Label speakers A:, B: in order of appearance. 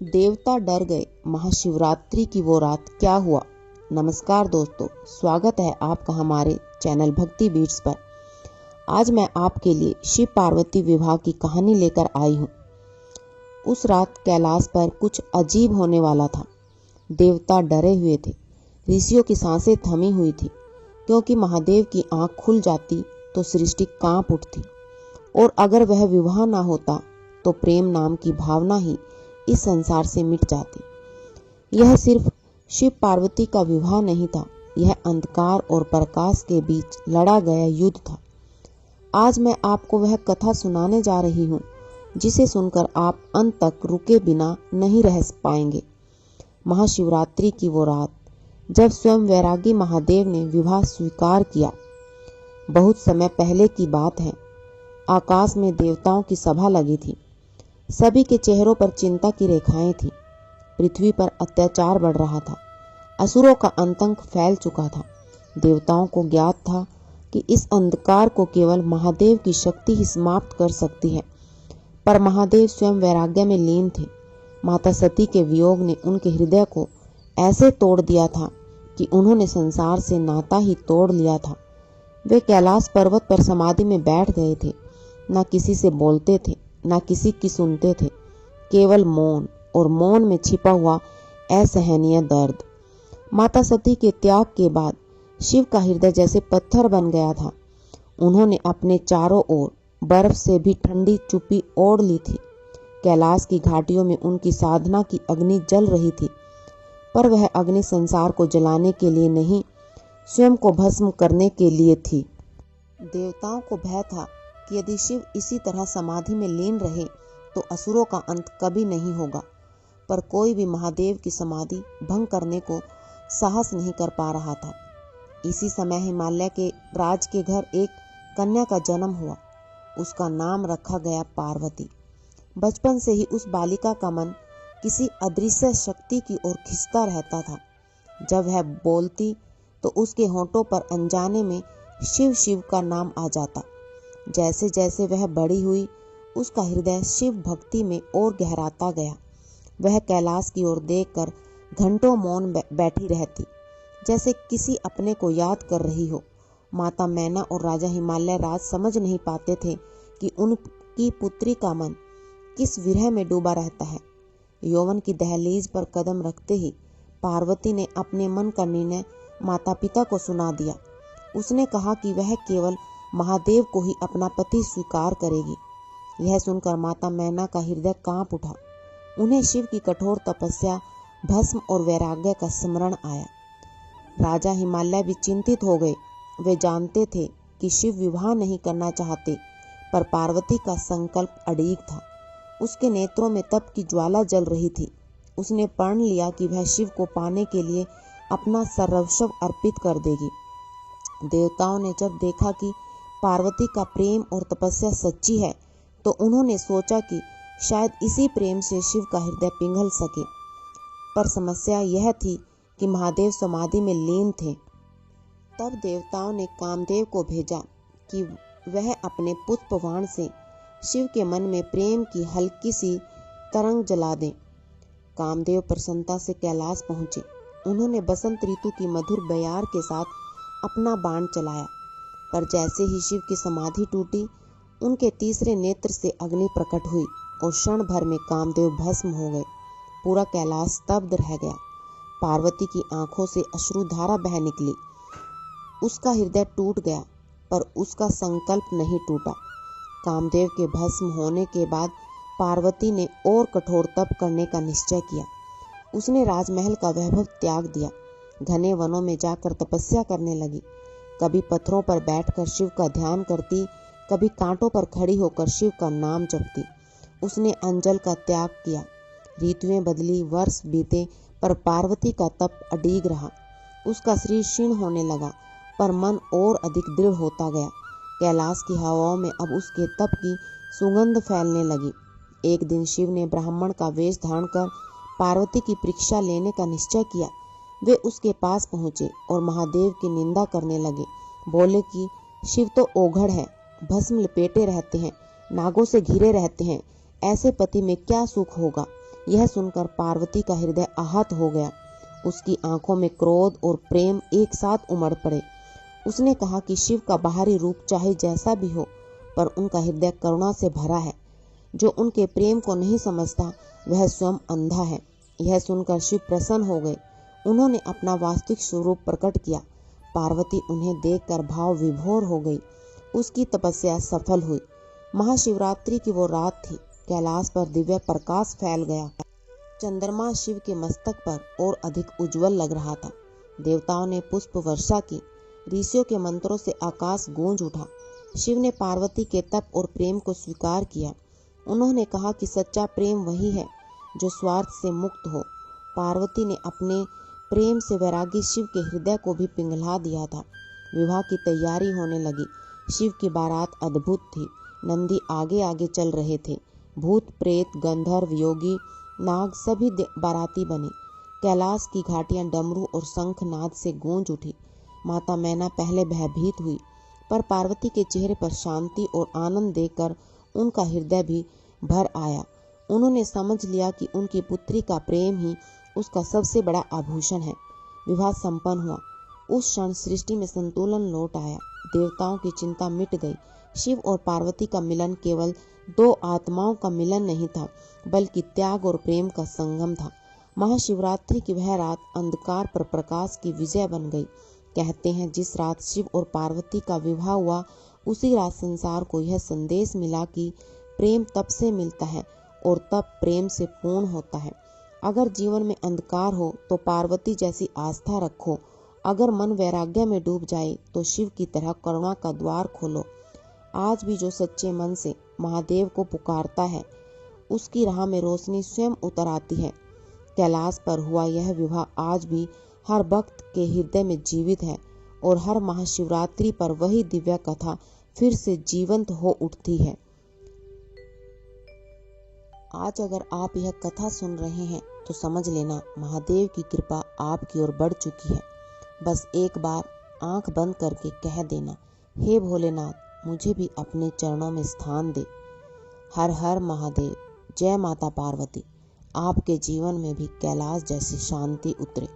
A: देवता डर गए। महाशिवरात्रि की वो रात क्या हुआ। नमस्कार दोस्तों, स्वागत है आपका हमारे चैनल भक्ति बीट्स पर। आज मैं आपके लिए शिव पार्वती विवाह की कहानी लेकर आई हूँ। उस रात कैलाश पर कुछ अजीब होने वाला था। देवता डरे हुए थे। ऋषियों की सांसें थमी हुई थी, क्योंकि महादेव की आंख खुल जाती तो सृष्टि कांप उठती, और अगर वह विवाह ना होता तो प्रेम नाम की भावना ही इस संसार से मिट जाती। यह सिर्फ शिव पार्वती का विवाह नहीं था, यह अंधकार और प्रकाश के बीच लड़ा गया युद्ध था। आज मैं आपको वह कथा सुनाने जा रही हूँ जिसे सुनकर आप अंत तक रुके बिना नहीं रह पाएंगे। महाशिवरात्रि की वो रात जब स्वयं वैरागी महादेव ने विवाह स्वीकार किया। बहुत समय पहले की बात है। आकाश में देवताओं की सभा लगी थी। सभी के चेहरों पर चिंता की रेखाएं थी। पृथ्वी पर अत्याचार बढ़ रहा था। असुरों का आतंक फैल चुका था। देवताओं को ज्ञात था कि इस अंधकार को केवल महादेव की शक्ति ही समाप्त कर सकती है, पर महादेव स्वयं वैराग्य में लीन थे। माता सती के वियोग ने उनके हृदय को ऐसे तोड़ दिया था कि उन्होंने संसार से नाता ही तोड़ लिया था। वे कैलाश पर्वत पर समाधि में बैठ गए थे। न किसी से बोलते थे, न किसी की सुनते थे, केवल मौन, और मौन में छिपा हुआ असहनीय दर्द। माता सती के त्याग के बाद शिव का हृदय जैसे पत्थर बन गया था। उन्होंने अपने चारों ओर बर्फ से भी ठंडी चुप्पी ओढ़ ली थी। कैलाश की घाटियों में उनकी साधना की अग्नि जल रही थी, पर वह अग्नि संसार को जलाने के लिए नहीं, स्वयं को भस्म करने के लिए थी। देवताओं को भय था कि यदि शिव इसी तरह समाधि में लीन रहे तो असुरों का अंत कभी नहीं होगा, पर कोई भी महादेव की समाधि भंग करने को साहस नहीं कर पा रहा था। इसी समय हिमालय के राज के घर एक कन्या का जन्म हुआ। उसका नाम रखा गया पार्वती। बचपन से ही उस बालिका का मन किसी अदृश्य शक्ति की ओर खिंचता रहता था। जब वह बोलती तो उसके होठों पर अनजाने में शिव शिव का नाम आ जाता। जैसे जैसे वह बड़ी हुई, उसका हृदय शिव भक्ति में और गहराता गया। वह कैलाश की ओर देखकर घंटों मौन बैठी रहती, जैसे किसी अपने को याद कर रही हो। माता मैना और राजा हिमालय राज समझ नहीं पाते थे कि उनकी पुत्री का मन किस विरह में डूबा रहता है। यौवन की दहलीज पर कदम रखते ही पार्वती ने अपने मन का निर्णय माता पिता को सुना दिया। उसने कहा कि वह केवल महादेव को ही अपना पति स्वीकार करेगी। यह सुनकर माता मैना का हृदय कांप उठा। उन्हें शिव की कठोर तपस्या, भस्म और वैराग्य का स्मरण आया। राजा हिमालय भी चिंतित हो गए। वे जानते थे कि शिव विवाह नहीं करना चाहते, पर पार्वती का संकल्प अड़िग था। उसके नेत्रों में तप की ज्वाला जल रही थी। उसने प्रण लिया कि वह शिव को पाने के लिए अपना सर्वस्व अर्पित कर देगी। देवताओं ने जब देखा कि पार्वती का प्रेम और तपस्या सच्ची है, तो उन्होंने सोचा कि शायद इसी प्रेम से शिव का हृदय पिघल सके। पर समस्या यह थी कि महादेव समाधि में लीन थे। तब देवताओं ने कामदेव को भेजा कि वह अपने पुष्पबाण से शिव के मन में प्रेम की हल्की सी तरंग जला दें। कामदेव प्रसन्नता से कैलाश पहुंचे। उन्होंने बसंत ऋतु की मधुर बयार के साथ अपना बाण चलाया, पर जैसे ही शिव की समाधि टूटी, उनके तीसरे नेत्र से अग्नि प्रकट हुई और क्षण भर में कामदेव भस्म हो गए। पूरा कैलाश स्तब्ध रह गया। पार्वती की आंखों से अश्रुधारा बह निकली। उसका हृदय टूट गया, पर उसका संकल्प नहीं टूटा। कामदेव के भस्म होने के बाद पार्वती ने और कठोर तप करने का निश्चय किया। उसने राजमहल का वैभव त्याग दिया। घने वनों में जाकर तपस्या करने लगी। कभी पत्थरों पर बैठकर शिव का ध्यान करती, कभी कांटों पर खड़ी होकर शिव का नाम जपती। उसने अंजल का त्याग किया। ऋतुएं बदली, वर्ष बीते, पर पार्वती का तप अडिग रहा। उसका शरीर क्षीण होने लगा, पर मन और अधिक दृढ़ होता गया। कैलाश की हवाओं में अब उसके तप की सुगंध फैलने लगी। एक दिन शिव ने ब्राह्मण का वेश धारण कर पार्वती की परीक्षा लेने का निश्चय किया। वे उसके पास पहुंचे और महादेव की निंदा करने लगे। बोले कि शिव तो ओघड़ है, भस्म लपेटे रहते हैं, नागों से घिरे रहते हैं, ऐसे पति में क्या सुख होगा। यह सुनकर पार्वती का हृदय आहत हो गया। उसकी आंखों में क्रोध और प्रेम एक साथ उमड़ पड़े। उसने कहा कि शिव का बाहरी रूप चाहे जैसा भी हो, पर उनका हृदय करुणा से भरा है। जो उनके प्रेम को नहीं समझता वह स्वयं अंधा है। यह सुनकर शिव प्रसन्न हो गए। उन्होंने अपना वास्तविक स्वरूप प्रकट किया। पार्वती उन्हें देखकर भाव विभोर हो गई। उसकी तपस्या सफल हुई। महाशिवरात्रि की वो रात थी। कैलाश पर दिव्य प्रकाश फैल गया। चंद्रमा शिव के मस्तक पर और अधिक उज्जवल लग रहा था। देवताओं ने पुष्प वर्षा की। ऋषियों के मंत्रों से आकाश गूंज उठा। शिव ने पार्वती के तप और प्रेम को स्वीकार किया। उन्होंने कहा कि सच्चा प्रेम वही है जो स्वार्थ से मुक्त हो। पार्वती ने अपने प्रेम से वैरागी शिव के हृदय को भी पिघला दिया था। विवाह की तैयारी होने लगी। शिव की बारात अद्भुत थी। नंदी आगे आगे चल रहे थे। भूत प्रेत गंधर्व योगी नाग सभी बाराती बने। कैलाश की घाटियां डमरू और शंख नाद से गूंज उठी। माता मैना पहले भयभीत हुई, पर पार्वती के चेहरे पर शांति और आनंद देखकर उनका हृदय भी भर आया। उन्होंने समझ लिया कि उनकी पुत्री का प्रेम ही उसका सबसे बड़ा आभूषण है। विवाह संपन्न हुआ। उस क्षण सृष्टि में संतुलन लौट आया। देवताओं की चिंता मिट गई। शिव और पार्वती का मिलन केवल दो आत्माओं का मिलन नहीं था, बल्कि त्याग और प्रेम का संगम था। महाशिवरात्रि की वह रात अंधकार पर प्रकाश की विजय बन गई। कहते हैं जिस रात शिव और पार्वती का विवाह हुआ, उसी रात संसार को यह संदेश मिला कि प्रेम तब से मिलता है और तब प्रेम से पूर्ण होता है। अगर जीवन में अंधकार हो तो पार्वती जैसी आस्था रखो। अगर मन वैराग्य में डूब जाए तो शिव की तरह करुणा का द्वार खोलो। आज भी जो सच्चे मन से महादेव को पुकारता है, उसकी राह में रोशनी स्वयं उतर आती है। कैलाश पर हुआ यह विवाह आज भी हर भक्त के हृदय में जीवित है और हर महाशिवरात्रि पर वही दिव्य कथा फिर से जीवंत हो उठती है। आज अगर आप यह कथा सुन रहे हैं तो समझ लेना महादेव की कृपा आपकी ओर बढ़ चुकी है। बस एक बार आंख बंद करके कह देना, हे भोलेनाथ मुझे भी अपने चरणों में स्थान दे। हर हर महादेव। जय माता पार्वती। आपके जीवन में भी कैलाश जैसी शांति उतरे।